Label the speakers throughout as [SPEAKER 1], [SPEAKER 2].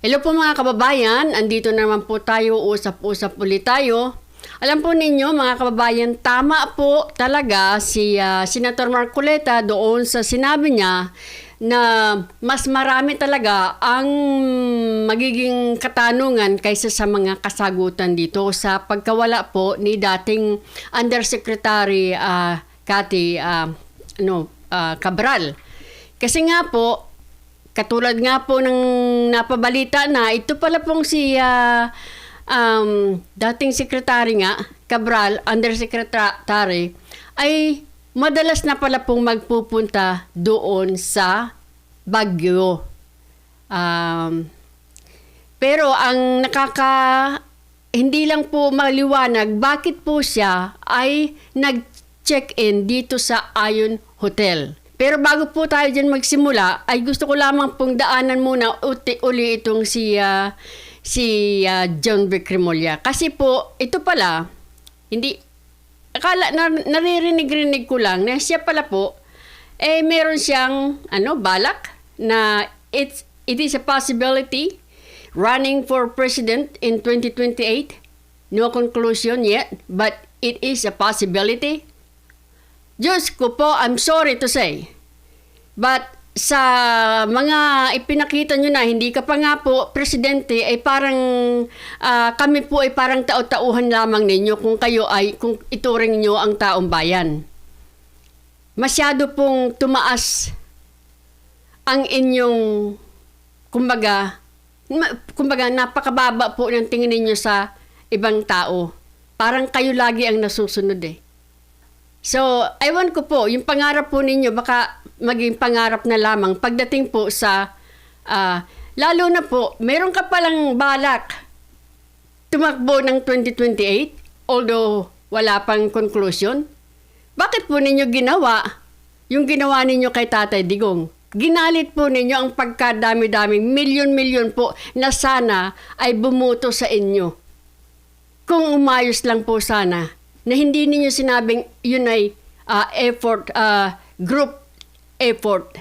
[SPEAKER 1] Hello po mga kababayan, andito naman po tayo, usap-usap ulit tayo. Alam po ninyo mga kababayan, tama po talaga si Senator Marcoleta doon sa sinabi niya na mas marami talaga ang magiging katanungan kaysa sa mga kasagutan dito sa pagkawala po ni dating Undersecretary Cathy Cabral. Kasi nga po, katulad nga po ng napabalita na ito pala pong si dating sekretary nga, Cabral, undersecretary, ay madalas na pala pong magpupunta doon sa Baguio. Pero ang hindi lang po maliwanag bakit po siya ay nag-check-in dito sa Ion Hotel. Pero bago po tayo dyan magsimula, ay gusto ko lamang pong daanan muna uli itong si John Vic Remulla. Kasi po, ito pala, naririnig-rinig ko lang na siya pala po, meron siyang balak na it is a possibility running for president in 2028. No conclusion yet, but it is a possibility. Diyos ko po, I'm sorry to say. But sa mga ipinakita nyo na hindi ka pa nga po presidente, ay parang kami po ay parang tao-tauhan lamang ninyo kung ituring nyo ang taong bayan. Masyado pong tumaas ang inyong kumbaga napakababa po ng tingin ninyo sa ibang tao. Parang kayo lagi ang nasusunod eh. So, ewan ko po, yung pangarap po ninyo baka maging pangarap na lamang pagdating po sa, lalo na po, meron ka palang balak tumakbo ng 2028, although wala pang conclusion. Bakit po ninyo ginawa yung ginawa ninyo kay Tatay Digong? Ginalit po ninyo ang pagkadami-daming milyon-milyon po na sana ay bumuto sa inyo. Kung umayos lang po sana, na hindi ninyo sinabing yun ay group effort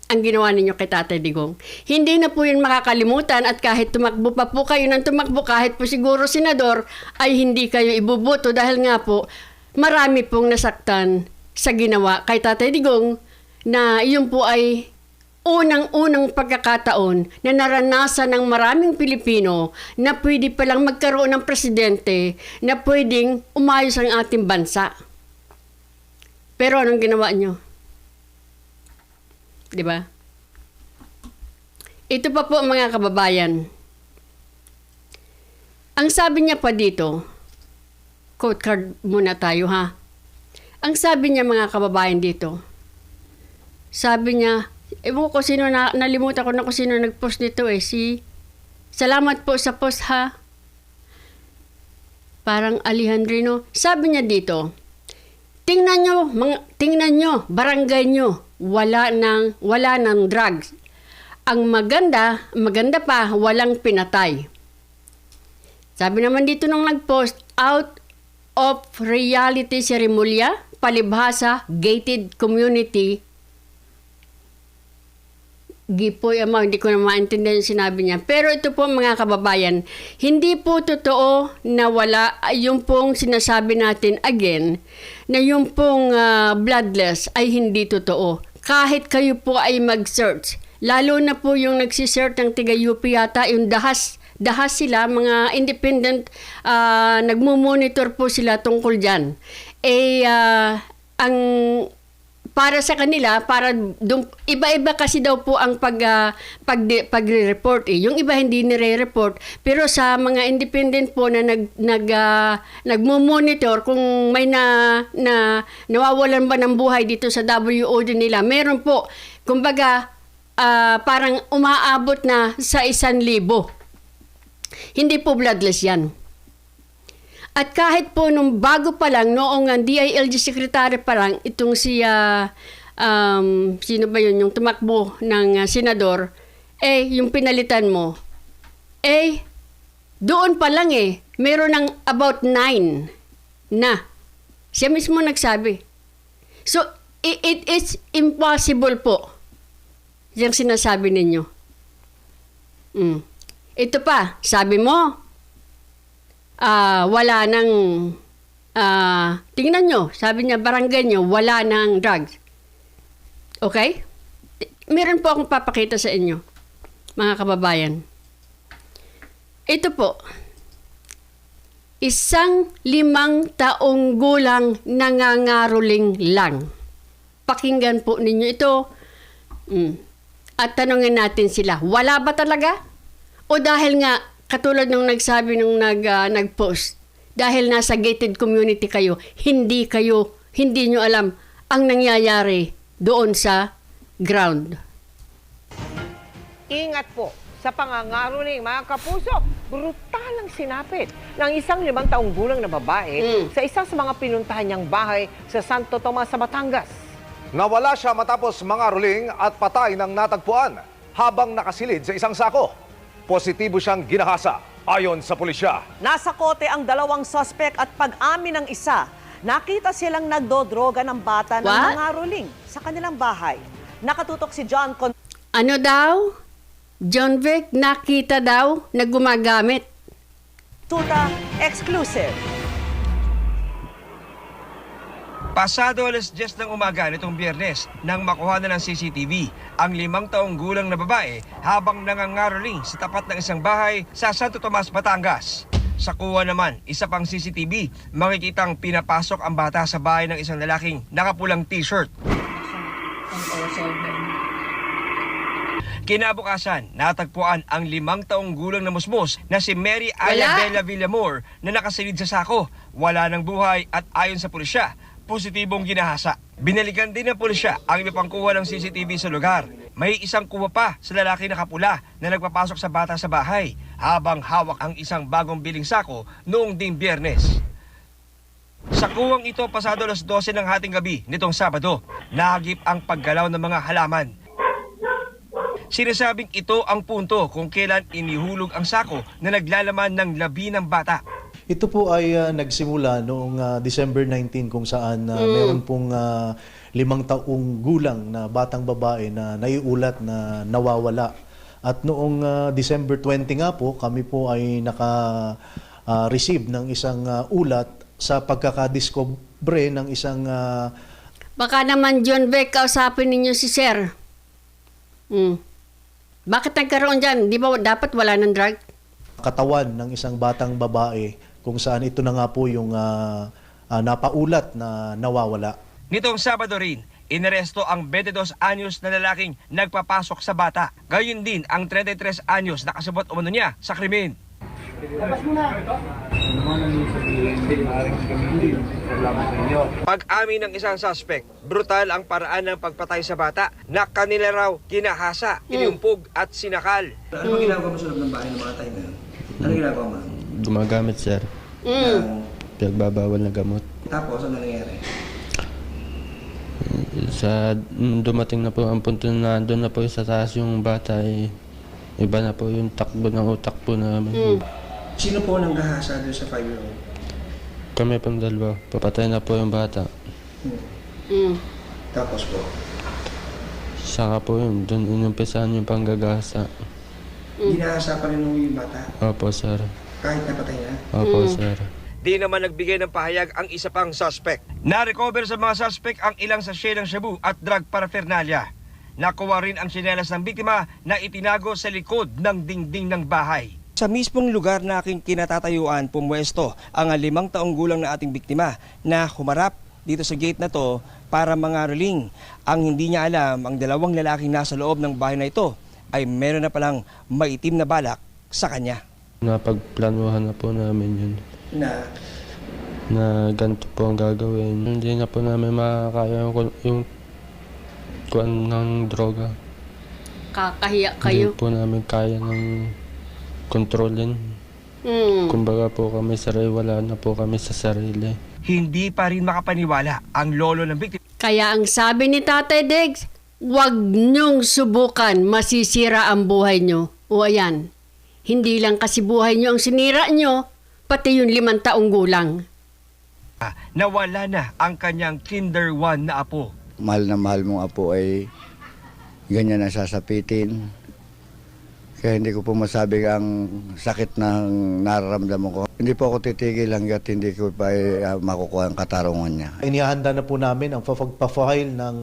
[SPEAKER 1] ang ginawa ninyo kay Tatay Digong. Hindi na po yun makakalimutan at kahit tumakbo pa po kayo ng tumakbo, kahit po siguro senador, ay hindi kayo ibubuto dahil nga po marami pong nasaktan sa ginawa kay Tatay Digong na yun po ay unang-unang pagkakataon na naranasan ng maraming Pilipino na pwede palang magkaroon ng presidente na pwedeng umayos ang ating bansa. Pero anong ginawa nyo? Diba? Ito pa po mga kababayan. Ang sabi niya pa dito, quote card muna tayo ha. Ang sabi niya mga kababayan dito, sabi niya, ewan ko sino nalimutan ko na kung sino nag-post nito salamat po sa post ha. Parang Alejandrino. Sabi niya dito, tingnan nyo, barangay nyo, wala nang drugs. Ang maganda pa, walang pinatay. Sabi naman dito nung nag-post, out of reality si Remulla, palibhasa, gated community. Gipoy hindi ko na maintindihan yung sinabi niya. Pero ito po mga kababayan, hindi po totoo na wala yung pong sinasabi natin again, na yung pong bloodless ay hindi totoo. Kahit kayo po ay mag-search, lalo na po yung nagsisearch ng tiga-UP yata, yung dahas sila, mga independent, nagmumonitor po sila tungkol dyan. Ang para sa kanila, iba-iba kasi daw po ang pagre-report. Yung iba hindi nire-report, pero sa mga independent po na nagmo-monitor kung may nawawalan ba ng buhay dito sa WOD nila, meron po, kumbaga, parang umaabot na sa 1,000. Hindi po bloodless yan. At kahit po nung bago pa lang, noong DILG Secretary pa lang, itong sino ba yun, yung tumakbo ng senador, yung pinalitan mo, doon pa lang meron ng about 9 na. Siya mismo nagsabi. So, it is impossible po, yung sinasabi ninyo. Ito pa, sabi mo, wala nang, tingnan nyo, sabi niya, barangay nyo, wala nang drugs. Okay? Meron po akong papakita sa inyo, mga kababayan. Ito po, isang 5 taong gulang nangangaroling lang. Pakinggan po ninyo ito. At tanungin natin sila, wala ba talaga? O dahil nga, katulad nung nagsabi nung nag-post, dahil nasa gated community kayo, hindi nyo alam ang nangyayari doon sa ground.
[SPEAKER 2] Ingat po sa pangangaroling, mga kapuso. Brutal ang sinapit ng isang 5 taong gulang na babae sa isa sa mga pinuntahan niyang bahay sa Santo Tomas sa Batangas.
[SPEAKER 3] Nawala siya matapos mangaroling at patay ng natagpuan habang nakasilid sa isang sako. Positibo siyang ginahasa ayon sa pulisya.
[SPEAKER 4] Nasa kote ang 2 suspect at pag-amin ng isa, nakita silang nagdodroga ng bata ng
[SPEAKER 1] What?
[SPEAKER 4] mangaroling sa kanilang bahay. Nakatutok si John
[SPEAKER 1] Ano daw? John Vic, nakita daw na gumagamit.
[SPEAKER 4] Tuta Exclusive.
[SPEAKER 5] Pasado alas 10 ng umaga nitong Biyernes nang makuha na ng CCTV ang 5 taong gulang na babae habang nangangaroling sa tapat ng isang bahay sa Santo Tomas, Batangas. Sa kuha naman, isa pang CCTV, makikitang pinapasok ang bata sa bahay ng isang lalaking nakapulang t-shirt. Kinabukasan, natagpuan ang 5 taong gulang na musmos na si Mary Ayabella Villamor na nakasilid sa sako. Wala ng buhay at ayon sa pulisya, positibong ginahasa. Binalikan din ng pulisya ang iba pang kuha ng CCTV sa lugar. May isang kuha pa sa lalaki na kapula na nagpapasok sa bata sa bahay habang hawak ang isang bagong biling sako noong ding Biyernes. Sa kuwang ito pasado alas 12 ng hating gabi nitong Sabado, nahagip ang paggalaw ng mga halaman. Sinasabing ito ang punto kung kailan inihulog ang sako na naglalaman ng labi ng bata.
[SPEAKER 6] Ito po ay nagsimula noong December 19 kung saan meron pong 5 taong gulang na batang babae na naiulat na nawawala. At noong December 20 nga po, kami po ay naka-receive ng isang ulat sa pagkakadiscobre ng isang...
[SPEAKER 1] Baka naman, John Vic, kausapin ninyo si Sir. Bakit nagkaroon dyan? Di ba dapat wala ng drug?
[SPEAKER 6] katawan ng isang batang babae kung saan ito na nga po yung napaulat na nawawala.
[SPEAKER 5] Nitong Sabado rin, inaresto ang 22 anyos na lalaking nagpapasok sa bata. Gayon din ang 33 anyos na kasabot umano niya sa krimen. Pag-amin ng isang suspect, brutal ang paraan ng pagpatay sa bata na kanila raw kinahasa, iniumpog at sinakal.
[SPEAKER 7] Ano ginagawa mo sa loob ng bahay ng mga time na yun? Ano ginagawa mo?
[SPEAKER 8] Gumagamit, sir. Pinagbabawal na gamot.
[SPEAKER 7] Tapos, ano nangyayari?
[SPEAKER 8] Dumating na po ang punto na doon na po sa taas yung bata, iba na po yung takbo ng utak po namin.
[SPEAKER 7] Sino po nang gahasa doon sa 5-year-old?
[SPEAKER 8] Kami pang dalawa. Papatay na po yung bata.
[SPEAKER 7] Tapos po?
[SPEAKER 8] Saka po yun, doon inumpisahan yung panggagasa.
[SPEAKER 7] Ginahasa pa rin yung bata?
[SPEAKER 8] Opo, sir.
[SPEAKER 7] Kahit napatay na?
[SPEAKER 8] Opo, sir.
[SPEAKER 5] Di naman nagbigay ng pahayag ang isa pang suspect. Na-recover sa mga suspect ang ilang sachet ng shabu at drug paraphernalia. Nakuha rin ang tsinelas ng biktima na itinago sa likod ng dingding ng bahay. Sa mismong lugar na aking kinatatayuan, pumwesto ang 5 taong gulang na ating biktima na humarap dito sa gate na to para mangaroling. Ang hindi niya alam, ang 2 lalaking nasa loob ng bahay na ito ay meron na palang maitim na balak sa kanya.
[SPEAKER 8] Napagplanuhan na po namin yun. Na ganito po ang gagawin. Hindi na po namin makakaya yung kuwan ng droga.
[SPEAKER 1] Kakahiya kayo.
[SPEAKER 8] Hindi po namin kaya ng kontrolin. Kumbaga po kami wala na po kami sa sarili.
[SPEAKER 5] Hindi pa rin makapaniwala ang lolo ng biktima.
[SPEAKER 1] Kaya ang sabi ni Tatay Diggs, huwag niyong subukan, masisira ang buhay niyo. O ayan, hindi lang kasi buhay niyo ang sinira niyo, pati yung 5 taong gulang.
[SPEAKER 5] Nawala na ang kanyang Kinder 1 na apo.
[SPEAKER 9] Mahal na mahal mong apo ay ganyan na sasapitin. Kaya hindi ko po masabi ang sakit na nararamdaman ko. Hindi po ako titigil hanggat hindi ko pa makukuha ang katarungan niya.
[SPEAKER 6] Inihahanda na po namin ang pag-file ng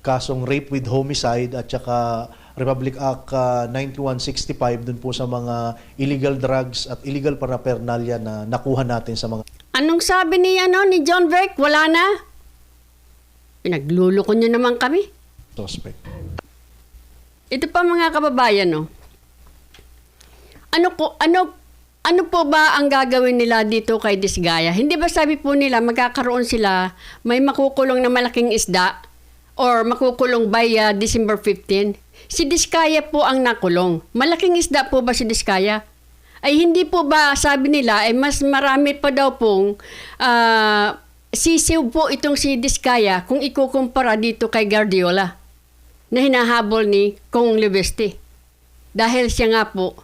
[SPEAKER 6] kasong rape with homicide at saka Republic Act 9165 dun po sa mga illegal drugs at illegal paraphernalia na nakuha natin sa mga
[SPEAKER 1] Anong sabi ni John Verk? Wala na? Pinagluloko nyo naman kami.
[SPEAKER 6] suspect.
[SPEAKER 1] Ito pa mga kababayan, no? Ano po ba ang gagawin nila dito kay Disgaya? Hindi ba sabi po nila magkakaroon sila, may makukulong na malaking isda or makukulong by December 15? Si Disgaya po ang nakulong. Malaking isda po ba si Disgaya? Ay hindi po ba sabi nila ay mas marami pa daw pong sisiw po itong si Disgaya kung ikukumpara dito kay Guardiola na hinahabol ni Kong Libeste. Dahil siya nga po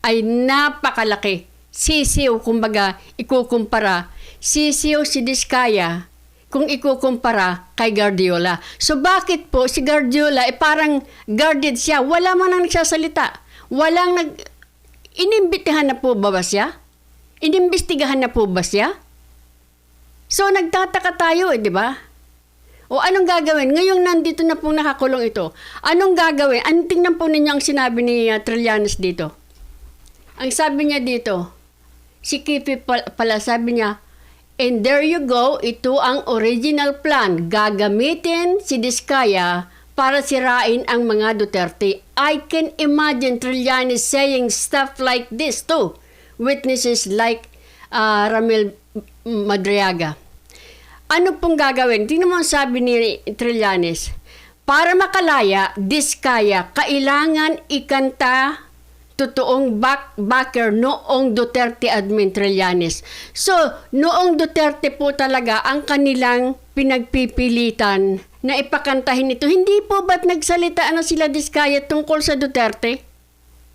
[SPEAKER 1] ay napakalaki. Sisiw, kumbaga, ikukumpara. Sisiw si Disgaya kung ikukumpara kay Guardiola. So bakit po si Guardiola parang guarded siya? Wala man nang nagsasalita. Inimbitihan na po ba siya? Inimbestigahan na po ba siya? So nagtataka tayo di ba? O anong gagawin? Ngayong nandito na pong nakakulong ito. Anong gagawin? Tingnan po ninyo ang sinabi ni Trillanes dito. Ang sabi niya dito, si Kipi pala sabi niya, and there you go, ito ang original plan. Gagamitin si Disgaya para sirain ang mga Duterte. I can imagine Trillanes saying stuff like this too. Witnesses like Ramil Madriaga. Ano pong gagawin? Tingnan mo ang sabi ni Trillanes. Para makalaya, Disgaya, kailangan ikanta totoong backer noong Duterte admin Trillanes. So, noong Duterte po talaga ang kanilang pinagpipilitan na ipakantahin ito. Hindi po ba't nagsalita na sila Disgaya tungkol sa Duterte?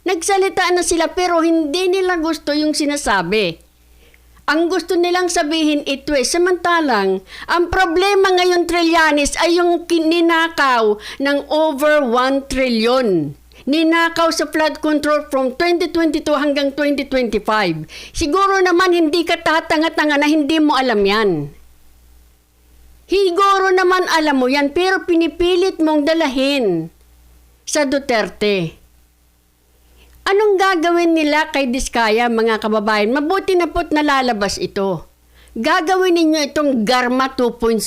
[SPEAKER 1] Nagsalita na sila pero hindi nila gusto yung sinasabi. Ang gusto nilang sabihin ito samantalang, ang problema ngayon Trillanes ay yung ninakaw ng over 1 trillion. Ninakaw sa flood control from 2022 hanggang 2025. Siguro naman hindi ka tatanga-tanga na hindi mo alam yan. Siguro naman alam mo yan, pero pinipilit mong dalahin sa Duterte. Anong gagawin nila kay Disgaya, mga kababayan? Mabuti na po't nalalabas ito. Gagawin ninyo itong Garma 2.0?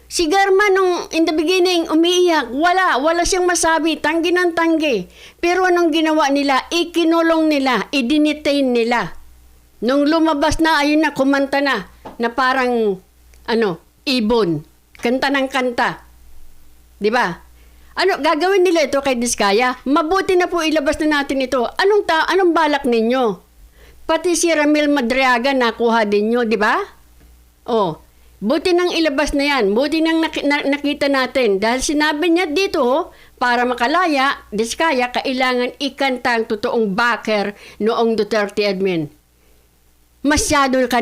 [SPEAKER 1] Si Garma nung in the beginning umiiyak, wala siyang masabi, tanggi ng tanggi. Pero anong ginawa nila? Ikinulong nila, i-detain nila. Nung lumabas na, ayun na, kumanta na parang, ibon. Kanta ng kanta. Di ba? Gagawin nila ito kay Disgaya? Mabuti na po ilabas na natin ito. Anong balak ninyo? Pati si Ramil Madriaga nakuha din nyo, di ba? Buti nang ilabas na yan. Buti nang nakita natin. Dahil sinabi niya dito, para makalaya, Disgaya, kailangan ikanta ang totoong backer noong Duterte admin. Masyado ka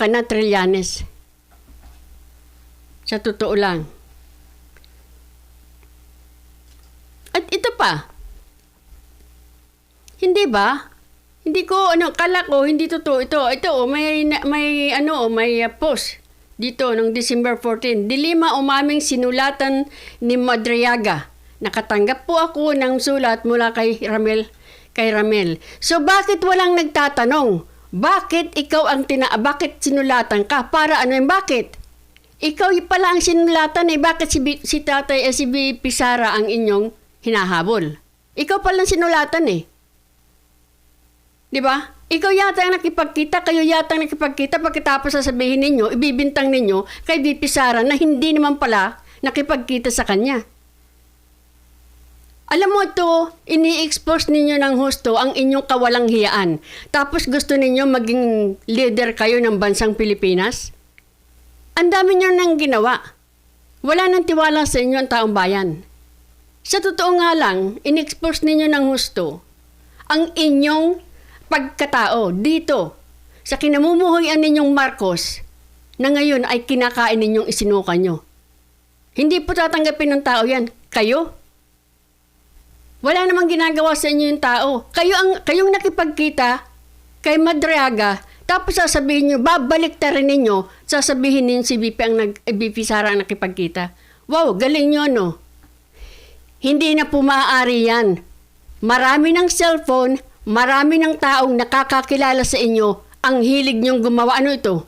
[SPEAKER 1] na, Trillanes. Sa totoo lang. At ito pa. Hindi ba? Hindi ko, kala ko, hindi totoo ito. Ito, may post dito noong December 14. Dilima umaming sinulatan ni Madriaga. Nakatanggap po ako ng sulat mula kay Ramil. So bakit walang nagtatanong? Bakit ikaw bakit sinulatan ka? Para bakit? Ikaw pala ang sinulatan bakit si Tatay si Pisara ang inyong hinahabol? Ikaw pala ang sinulatan Di ba? Ikaw yata ang nakipagkita, kayo yata ang nakipagkita, pagkatapos sasabihin ninyo, ibibintang ninyo kay VP Sara na hindi naman pala nakipagkita sa kanya. Alam mo ito, ini-expose ninyo ng husto ang inyong kawalang hiyaan. Tapos gusto ninyo maging leader kayo ng bansang Pilipinas? Ang dami nyo nang ginawa. Wala nang tiwala sa inyo ang taong bayan. Sa totoo nga lang, in-expose ninyo ng husto ang inyong pagkatao dito sa kinamumuhuyan ninyong Marcos na ngayon ay kinakain ninyong isinuka nyo. Hindi po tatanggapin ng tao yan. Kayo? Wala namang ginagawa sa inyo yung tao. Kayong nakipagkita kay Madriaga, tapos sasabihin nyo, babalik ta rin ninyo, sasabihin ninyo si BP Sara ang nakipagkita. Wow, galing nyo, no? Hindi na po maaari yan. Marami ng cellphone, marami ng taong nakakakilala sa inyo, ang hilig nyong gumawa. Ano ito?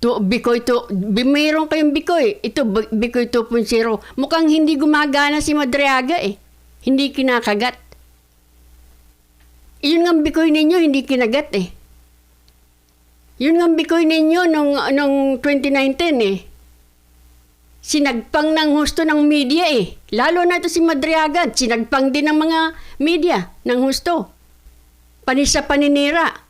[SPEAKER 1] Bikoy to. Mayroon kayong Bikoy. Ito, Bikoy 2.0. Mukhang hindi gumagana si Madriaga eh. Hindi kinakagat. Yun nga Bikoy ninyo, hindi kinagat eh. Yun nga Bikoy ninyo nung 2019 eh. Sinagpang ng husto ng media eh. Lalo na ito si Madriaga, sinagpang din ng mga media ng husto. Panisa paninira.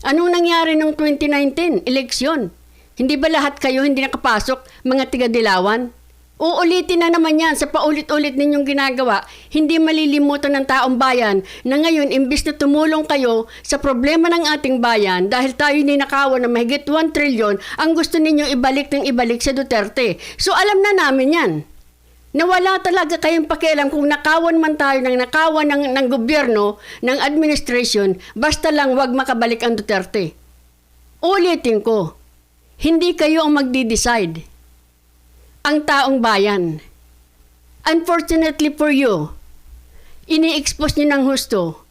[SPEAKER 1] Anong nangyari nung 2019? Eleksyon. Hindi ba lahat kayo hindi nakapasok, mga tiga-Dilawan? Uulitin na naman yan sa paulit-ulit ninyong ginagawa. Hindi malilimutan ng taong bayan na ngayon, imbis na tumulong kayo sa problema ng ating bayan dahil tayo ninakawan na mahigit 1 trilyon, ang gusto ninyong ibalik ng ibalik sa Duterte. So alam na namin yan. Na wala talaga kayong pakialam kung nakawan man tayo ng gobyerno, ng administration, basta lang wag makabalik ang Duterte. Ulitin ko, hindi kayo ang magdi-decide. Ang taong bayan. Unfortunately for you, ini-expose niyo ng husto.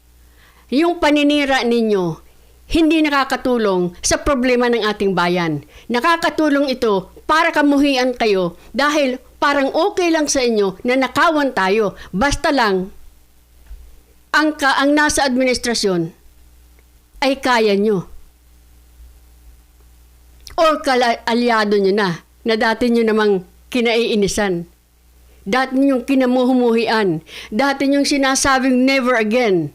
[SPEAKER 1] Yung paninira ninyo, hindi nakakatulong sa problema ng ating bayan. Nakakatulong ito para kamuhian kayo dahil parang okay lang sa inyo na nakawan tayo. Basta lang, ang nasa administrasyon ay kaya nyo. Or aliado nyo na dati nyo namang kinaiinisan. Dati niyong kinamuhumuhian. Dati niyong sinasabing never again.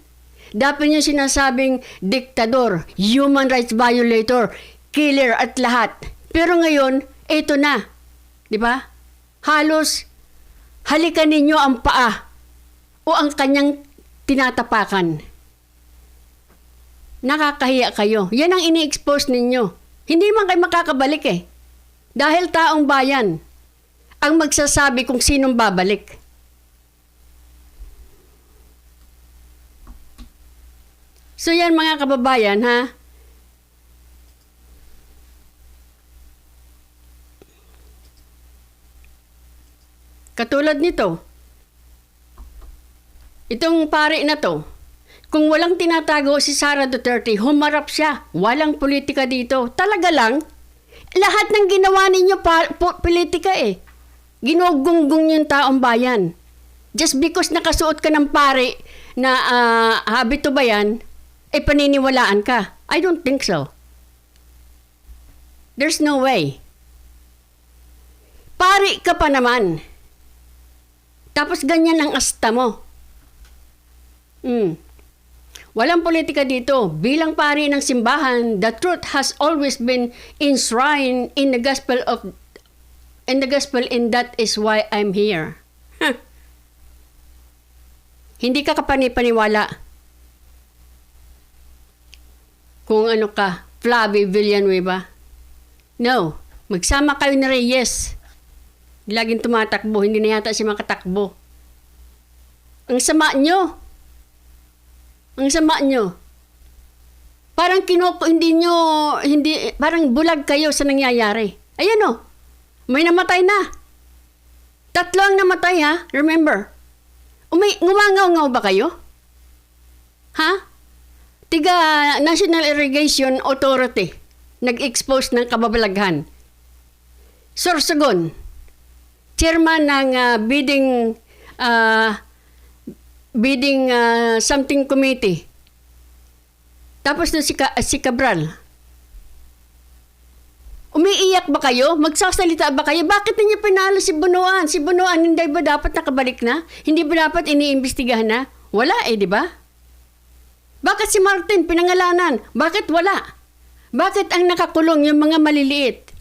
[SPEAKER 1] Dati niyong sinasabing diktador, human rights violator, killer at lahat. Pero ngayon, ito na. Di ba? Halos halikan ninyo ang paa o ang kanyang tinatapakan. Nakakahiya kayo. Yan ang ini-expose ninyo. Hindi man kayo makakabalik eh. Dahil taong bayan ang magsasabi kung sinong babalik. So yan mga kababayan, ha? Katulad nito, itong pari na to, kung walang tinatago si Sara Duterte, humarap siya. Walang politika dito. Talaga lang, lahat ng ginawa ninyo politika eh. Ginugunggong yung taong bayan. Just because nakasuot ka ng pare na habito ba yan, ay paniniwalaan ka. I don't think so. There's no way. Pari ka pa naman. Tapos ganyan ang asta mo. Walang politika dito. Bilang pari ng simbahan, the truth has always been enshrined in the gospel and that is why I'm here. Hindi ka kapani-paniwala. Kung ano ka, Flavie Villanueva. No, magsama kayo ni Reyes. Laging tumatakbo, hindi na yata siya makatakbo. Ang sama nyo. Ang sama nyo. Parang parang bulag kayo sa nangyayari. Ayan o. May namatay na. 3 ang namatay ha, remember. Ngumangaw-ngaw ba kayo? Ha? Tiga National Irrigation Authority, nag-expose ng kababalaghan. Sorsogon, chairman ng bidding something committee. Tapos na si Cabral. Umiiyak ba kayo? Magsasalita ba kayo? Bakit niyo pinalo si Bunuan? Si Bunuan, hindi ba dapat nakabalik na? Hindi ba dapat iniimbestigahan na? Wala eh, di ba? Bakit si Martin pinangalanan? Bakit wala? Bakit ang nakakulong yung mga maliliit?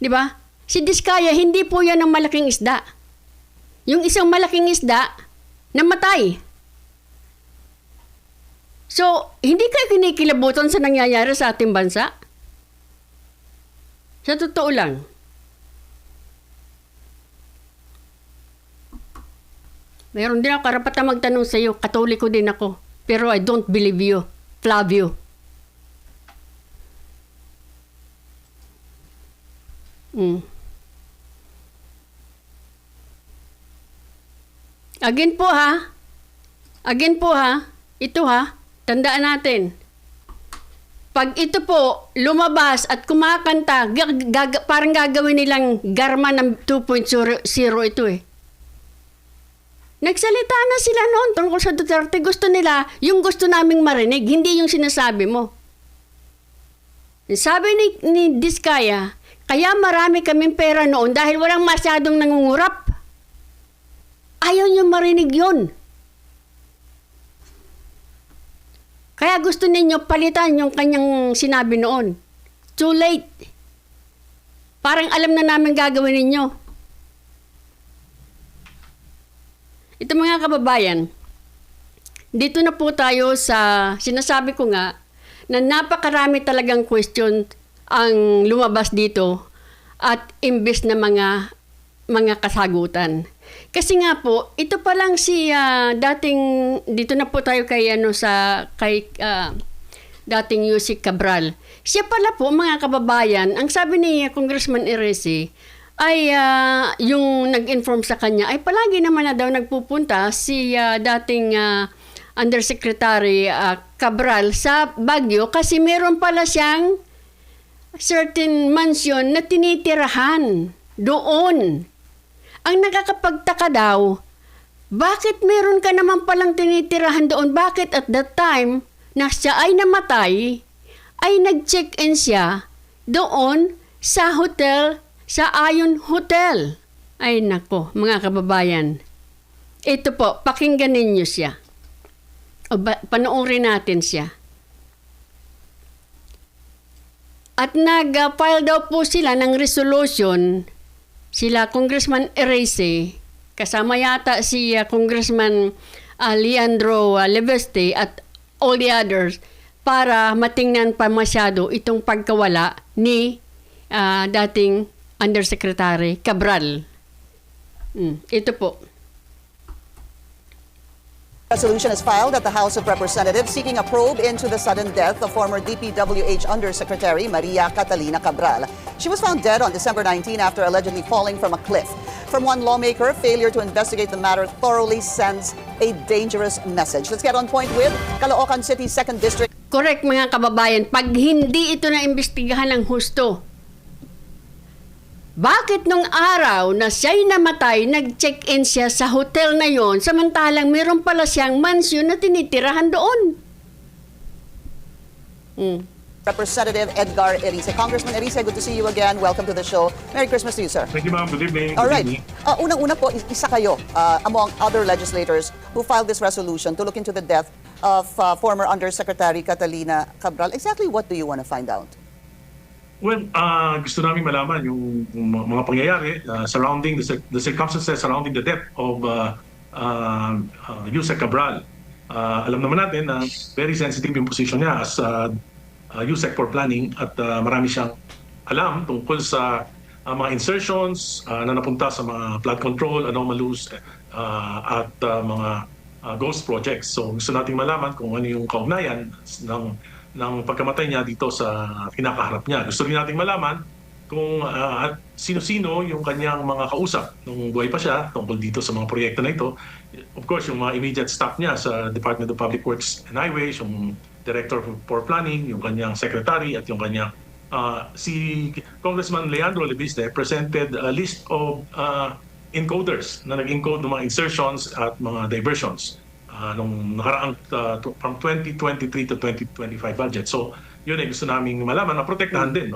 [SPEAKER 1] Di ba? Si Diskaya, hindi po yan ang malaking isda. Yung isang malaking isda, namatay. So, hindi kayo kinikilabutan sa nangyayari sa ating bansa? Sa totoo lang. Mayroon din ako karapatan magtanong sa iyo. Katoliko din ako. Pero I don't believe you, Flavio. Again po ha. Ito ha. Tandaan natin. Pag ito po lumabas at kumakanta, parang gagawin nilang garma ng 2.0 ito eh. Nagsalita na sila noon tungkol sa Duterte. Gusto nila, yung gusto naming marinig, hindi yung sinasabi mo. Sabi ni Diskaya, kaya marami kaming pera noon dahil walang masyadong nangungurap. Ayaw niyo marinig yun. Kaya gusto ninyo palitan yung kanyang sinabi noon. Too late. Parang alam na namin gagawin ninyo. Ito mga kababayan, dito na po tayo sa sinasabi ko nga na napakarami talagang question ang lumabas dito at imbes na mga kasagutan. Kasi nga po, ito pa lang si dating dito na po tayo kay dating Yusek Cabral. Siya pala po mga kababayan, ang sabi ni Congressman Eresi ay yung nag-inform sa kanya ay palagi naman na daw nagpupunta si dating Undersecretary Cabral sa Baguio kasi meron pala siyang certain mansion na tinitirahan doon. Ang nakakapagtaka daw, bakit meron ka naman palang tinitirahan doon? Bakit at that time na siya ay namatay, ay nag-check-in siya doon sa hotel, sa Ayon Hotel? Ay nako, mga kababayan. Ito po, pakinggan ninyo siya. O panoorin natin siya. At nag-file daw po sila ng resolution, sila Congressman Eresi, kasama yata si Congressman Leandro Leveste at all the others, para matingnan pa masyado itong pagkawala ni dating Undersecretary Cabral. Ito po.
[SPEAKER 10] Resolution is filed at the House of Representatives seeking a probe into the sudden death of former DPWH Undersecretary Maria Catalina Cabral. She was found dead on December 19 after allegedly falling from a cliff. From one lawmaker, failure to investigate the matter thoroughly sends a dangerous message. Let's get on point with Caloocan City 2nd District.
[SPEAKER 1] Correct mga kababayan, pag hindi ito na imbestigahan ng husto, bakit nung araw na siya'y namatay, nag-check-in siya sa hotel na yon, samantalang meron pala siyang mansion na tinitirahan doon?
[SPEAKER 10] Representative Edgar Erice. Congressman Erice, good to see you again. Welcome to the show. Merry Christmas to you, sir.
[SPEAKER 11] Thank you, ma'am. Good evening.
[SPEAKER 10] All right. Unang-una po, isa kayo among other legislators who filed this resolution to look into the death of former Undersecretary Catalina Cabral. Exactly what do you want to find out?
[SPEAKER 11] Well, gusto namin malaman yung mga pangyayari surrounding the circumstances surrounding the death of Yusek Cabral. Alam naman natin na very sensitive yung position niya as Yusek for planning at marami siyang alam tungkol sa mga insertions na napunta sa mga flood control, anomalous at mga ghost projects. So gusto nating malaman kung ano yung kaugnayan ng pagkamatay niya dito sa kinakaharap niya. Gusto rin nating malaman kung sino-sino yung kanyang mga kausap nung buhay pa siya tungkol dito sa mga proyekto na ito. Of course, yung mga immediate staff niya sa Department of Public Works and Highways, yung Director for Planning, yung kanyang secretary at yung kanyang si Congressman Leandro Leviste presented a list of encoders na nag-encode ng mga insertions at mga diversions nung nakaraang from 2023 to 2025 budget. So, yun ay gusto naming malaman, maprotektahan din,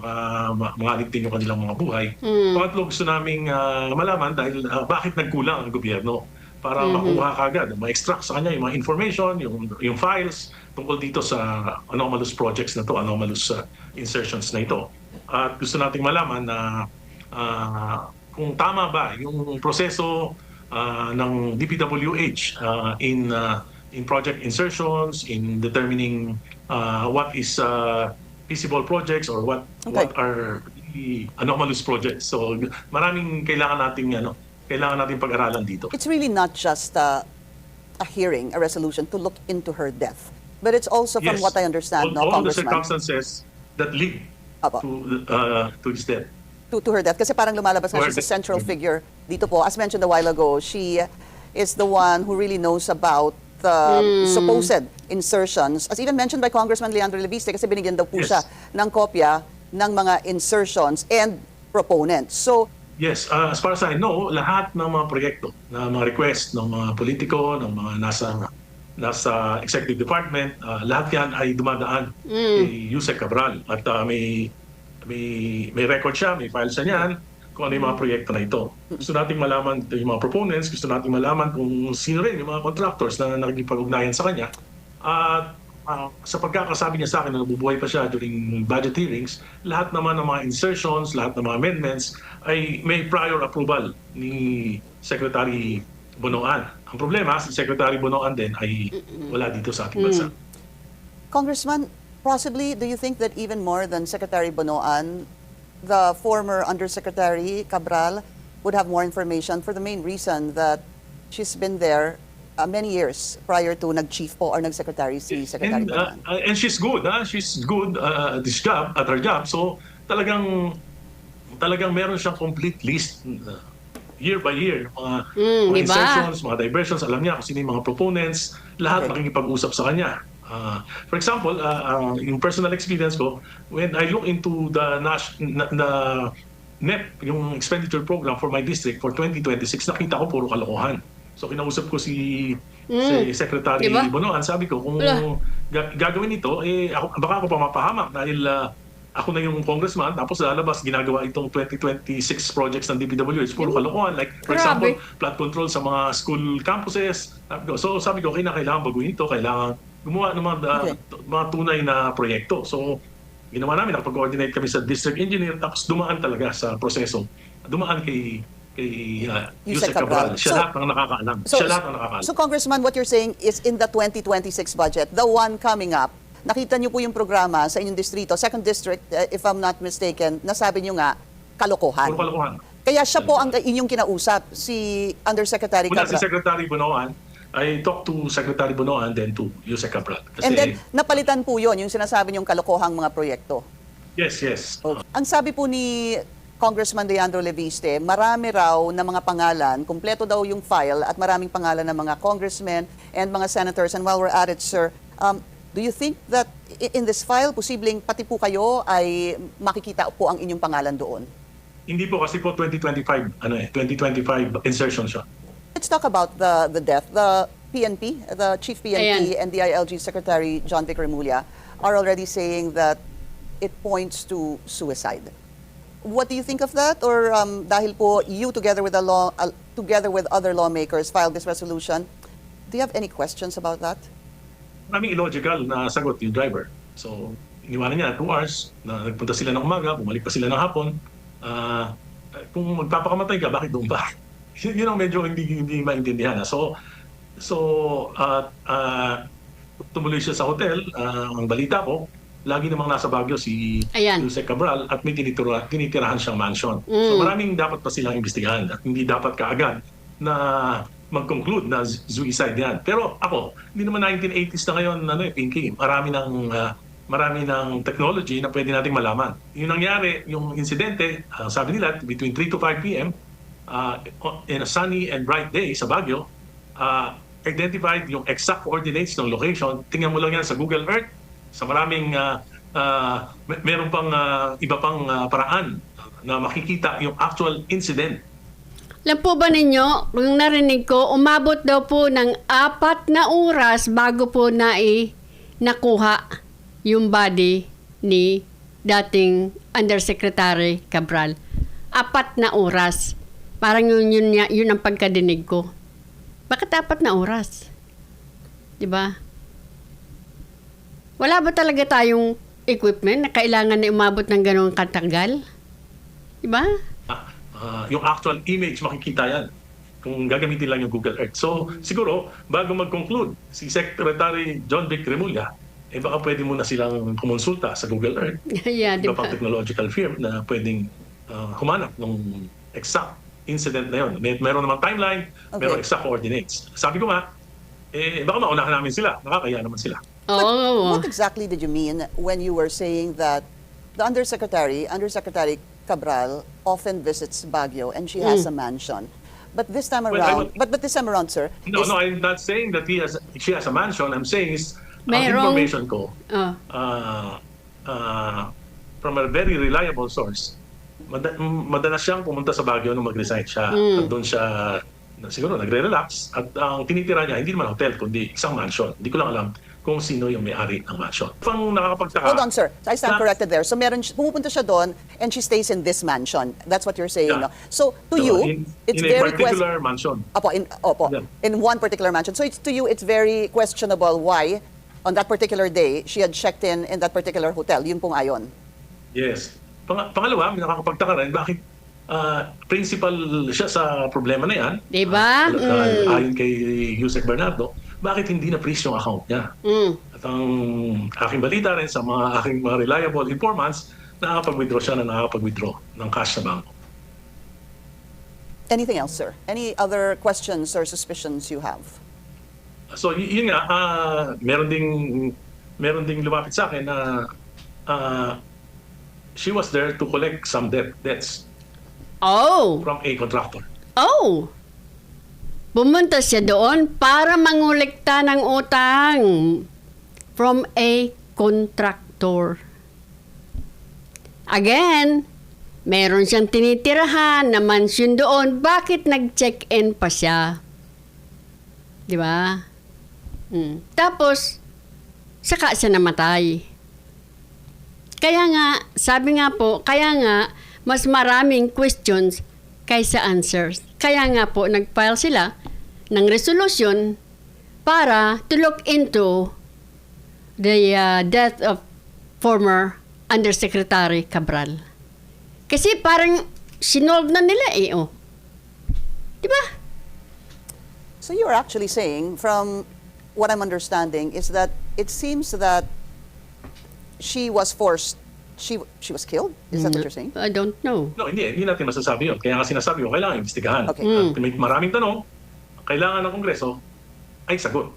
[SPEAKER 11] mangalig din yung kanilang mga buhay. Pangatlo, gusto naming malaman dahil bakit nagkulang ang gobyerno para makuha kagad, ma-extract sa kanya yung mga information, yung files tungkol dito sa anomalous projects na to, anomalous insertions na ito. At gusto nating malaman na kung tama ba yung proseso ng DPWH in project insertions, in determining what is feasible projects or what are the anomalous projects. So maraming kailangan nating kailangan natin pag-aralan dito.
[SPEAKER 10] It's really not just a hearing, a resolution to look into her death. But it's also, from what I understand,
[SPEAKER 11] all the
[SPEAKER 10] Congressman,
[SPEAKER 11] circumstances that lead
[SPEAKER 10] Apo.
[SPEAKER 11] to his death.
[SPEAKER 10] to her death. Kasi parang lumalabas na she's a central figure dito po. As mentioned a while ago, she is the one who really knows about the supposed insertions. As even mentioned by Congressman Leandro Leviste, kasi binigyan daw po
[SPEAKER 11] Yes.
[SPEAKER 10] siya ng kopya ng mga insertions and proponents. So,
[SPEAKER 11] Yes, as far as I know, lahat ng mga proyekto, na mga request ng mga politiko, ng mga nasa executive department, lahat yan ay dumadaan kay Yusek Cabral. At may record siya, may file siya niyan kung ano yung mga proyekto na ito. Gusto nating malaman yung mga proponents, gusto nating malaman kung sino rin yung mga contractors na nakikipag-ugnayan sa kanya. At sa pagkakasabi niya sa akin na nabubuhay pa siya during budget hearings, lahat naman ng mga insertions, lahat ng mga amendments ay may prior approval ni Secretary Bonoan. Ang problema, si Secretary Bonoan din ay wala dito sa ating bansa.
[SPEAKER 10] Congressman, possibly, do you think that even more than Secretary Bonoan, the former Undersecretary Cabral would have more information for the main reason that she's been there many years prior to nag-chief po or nag-secretary si Secretary Bonoan?
[SPEAKER 11] And she's good, she's good at this job, at her job. So talagang meron siyang complete list year by year, mga
[SPEAKER 1] diba?
[SPEAKER 11] insertions, mga diversions, alam niya kung sino yung mga proponents, lahat makikipag-usap sa kanya. For example, yung personal experience ko, when I look into the NEP, yung expenditure program for my district for 2026, nakita ko puro kalokohan. So kinausap ko si Secretary
[SPEAKER 1] Diba?
[SPEAKER 11] Bonoan, sabi ko kung gagawin ito, baka ako pa mapahamak dahil ako na yung congressman, tapos lalabas ginagawa itong 2026 projects ng DPWH, puro kalokohan. Like, for example, flood control sa mga school campuses. So sabi ko, kailangan baguhin ito, kailangan gumawa ng mga tunay na proyekto. So ginawa namin, nakapag-coordinate kami sa district engineer, tapos dumaan talaga sa proseso. Dumaan kay Yusek Cabral. Siya lahat ang nakakaalam.
[SPEAKER 10] So, Congressman, what you're saying is in the 2026 budget, the one coming up, nakita niyo po yung programa sa inyong distrito, 2nd District, if I'm not mistaken, nasabi niyo nga, kalokohan.
[SPEAKER 11] Puro kalokohan.
[SPEAKER 10] Kaya siya po ang inyong kinausap, si Undersecretary
[SPEAKER 11] Mula
[SPEAKER 10] Cabral.
[SPEAKER 11] si Secretary Bonoan, I talked to Secretary Bonoan, then to Yusek Cabral. Kasi,
[SPEAKER 10] And then, napalitan po yun, yung sinasabi niyong kalokohang mga proyekto.
[SPEAKER 11] yes.
[SPEAKER 10] Ang sabi po ni Congressman Leandro Leviste, marami raw na mga pangalan, kumpleto daw yung file at maraming pangalan ng mga congressmen and mga senators. And while we're at it, sir, do you think that in this file, posibleng pati po kayo ay makikita po ang inyong pangalan doon?
[SPEAKER 11] Hindi po kasi po 2025 insertion siya.
[SPEAKER 10] Let's talk about the death. The PNP, the Chief PNP and DILG Secretary John Vic Remulla are already saying that it points to suicide. What do you think of that? Or dahil po you together with other lawmakers filed this resolution, do you have any questions about that?
[SPEAKER 11] Maraming illogical na sagot yung driver. So, iniwanan niya 2 hours, na nagpunta sila ng umaga, bumalik pa sila ng hapon. Kung magpapakamatay ka, bakit doon pa? Yun ang medyo hindi maintindihan. So tumuloy siya sa hotel. Ang balita ko, lagi namang nasa Baguio si Yusek Cabral at may tinitirahan siyang mansion. So maraming dapat pa silang imbestigahan at hindi dapat kaagad na mag-conclude na suicide yan. Pero ako, hindi naman 1980s na ngayon, Pinky, marami ng technology na pwede nating malaman. Yung nangyari, yung insidente, sabi nila, between 3 to 5 p.m., in a sunny and bright day sa Baguio, identified yung exact coordinates ng location. Tingnan mo lang yan sa Google Earth. Sa maraming, meron pang iba pang paraan na makikita yung actual incident.
[SPEAKER 1] Alam po ba ninyo, kung narinig ko, umabot daw po ng 4 na oras bago po nakuha yung body ni dating Undersecretary Cabral. 4 na oras. Parang yun ang pagkadinig ko. Bakit 4 na oras? Diba? Wala ba talaga tayong equipment na kailangan na umabot ng ganong katagal? Diba?
[SPEAKER 11] Yung actual image, makikita yan kung gagamitin lang yung Google Earth. So, siguro, bago mag-conclude, si Secretary John Vic Remulla, baka pwede muna silang kumonsulta sa Google Earth.
[SPEAKER 1] Yeah,
[SPEAKER 11] Iba pang technological firm na pwedeng humanap ng exact incident na yun. Meron naman timeline, meron exact coordinates. Sabi ko nga, baka maunahan namin sila. Nakakaya naman sila.
[SPEAKER 1] Oh.
[SPEAKER 10] What exactly did you mean when you were saying that the Undersecretary Cabral, often visits Baguio and she has a mansion? But this time around, but this time around, sir.
[SPEAKER 11] No, I'm not saying that she has a mansion. I'm saying is
[SPEAKER 1] Mayroong-
[SPEAKER 11] information ko from a very reliable source. Madalas siyang pumunta sa Baguio nung mag-resign siya. At doon siya siguro nagre-relax. At ang tinitira niya, hindi naman hotel, kundi isang mansion. Hindi ko lang alam kung sino yung may-ari ng mansion. Pang nakakapagtaka.
[SPEAKER 10] Hold on, sir. I stand corrected there. So pumupunta siya doon and she stays in this mansion. That's what you're saying,
[SPEAKER 11] Yeah.
[SPEAKER 10] no? So to you, it's
[SPEAKER 11] in a
[SPEAKER 10] very
[SPEAKER 11] particular mansion.
[SPEAKER 10] Opo,
[SPEAKER 11] Yeah.
[SPEAKER 10] in one particular mansion. So to you, it's very questionable why on that particular day she had checked in that particular hotel. Yun pong ayon.
[SPEAKER 11] Yes. Pangalawa, nakakapagtaka rin, bakit principal siya sa problema na yan?
[SPEAKER 1] Diba?
[SPEAKER 11] Ayon kay Yusek Bernardo, bakit hindi na-freeze yung account niya? At ang aking balita rin sa aking mga reliable informants, nakakapag-withdraw siya na nakakapag-withdraw ng cash sa bangko.
[SPEAKER 10] Anything else, sir? Any other questions or suspicions you have?
[SPEAKER 11] So yun nga, meron ding lumapit sa akin na she was there to collect some debts from a contractor.
[SPEAKER 1] Pumunta siya doon para mangolekta ng utang from a contractor. Again, meron siyang tinitirahan na mansion doon. Bakit nag-check-in pa siya? Di ba? Tapos, saka siya namatay. Kaya nga, sabi nga po, mas maraming questions kaysa answers. Kaya nga po, nag-file sila ng resolution para to look into the death of former Undersecretary Cabral. Kasi parang sinolve na nila Di ba?
[SPEAKER 10] So you're actually saying, from what I'm understanding, is that it seems that she was forced, she was killed? Is that what you're saying?
[SPEAKER 1] I don't know.
[SPEAKER 11] No, hindi natin masasabi yun. Kaya nga sinasabi ko, kailangan imbestigahan.
[SPEAKER 10] Okay.
[SPEAKER 11] At may maraming tanong, kailangan ng Kongreso ay sagot.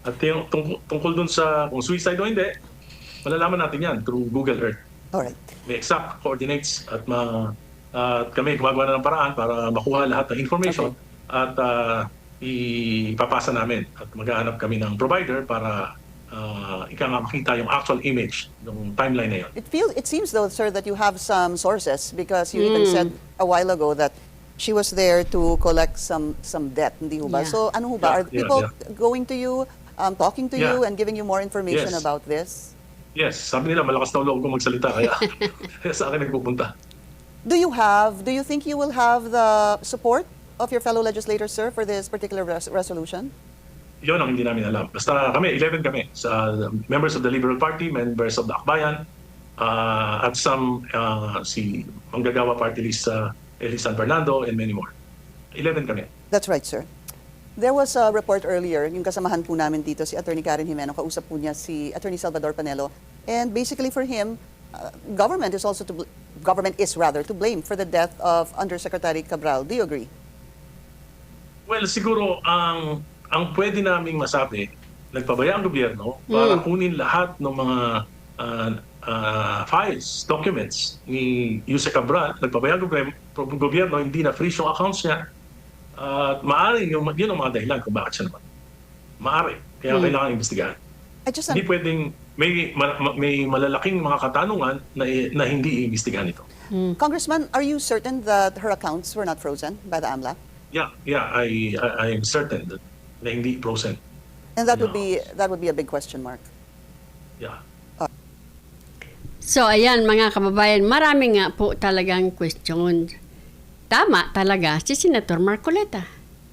[SPEAKER 11] At yung tungkol dun sa kung suicide o hindi, malalaman natin yan through Google Earth.
[SPEAKER 10] Alright.
[SPEAKER 11] May exact coordinates at kami gumagawa na ng paraan para makuha lahat ng information at ipapasa namin at maghahanap kami ng provider para makita yung actual image ng timeline na yun.
[SPEAKER 10] It seems though, sir, that you have some sources because you even said a while ago that she was there to collect some debt, hindi ho ba?
[SPEAKER 1] Yeah.
[SPEAKER 10] So ano ho ba? Are people going to you, talking to you
[SPEAKER 11] Yeah.
[SPEAKER 10] and giving you more information
[SPEAKER 11] Yes.
[SPEAKER 10] about this?
[SPEAKER 11] Yes, sabi nila malakas daw loob ko magsalita kaya sa akin nagpupunta.
[SPEAKER 10] Do you think you will have the support of your fellow legislators, sir, for this particular resolution?
[SPEAKER 11] Yun ang hindi namin alam. Basta kami, 11 kami, sa members of the Liberal Party, members of the Akbayan, at some si Manggagawa Party List Elisan Fernando, and many more. 11 kami.
[SPEAKER 10] That's right, sir. There was a report earlier, yung kasamahan po namin dito, si Attorney Karen Jimeno, kausap po niya si Attorney Salvador Panelo. And basically for him, government is to blame for the death of Undersecretary Cabral. Do you agree?
[SPEAKER 11] Well, siguro ang pwede naming masabi, nagpabaya ang gobyerno para kunin lahat ng mga files, documents ni Yusek Cabral. Nagpabaya ang gobyerno, hindi na freeze yung accounts niya. Maaring yun ang mga dahilan kung bakit siya naman. Maaari. Kaya kailangan imbestigahan. Hindi pwedeng may malalaking mga katanungan na hindi iimbestigahan ito.
[SPEAKER 10] Congressman, are you certain that her accounts were not frozen by the AMLAC?
[SPEAKER 11] Yeah, I am certain that na hindi frozen.
[SPEAKER 10] And that would be a big question mark.
[SPEAKER 11] Yeah.
[SPEAKER 1] So, ayan mga kababayan, marami nga po talagang question. Tama talaga si Senator Marcoleta.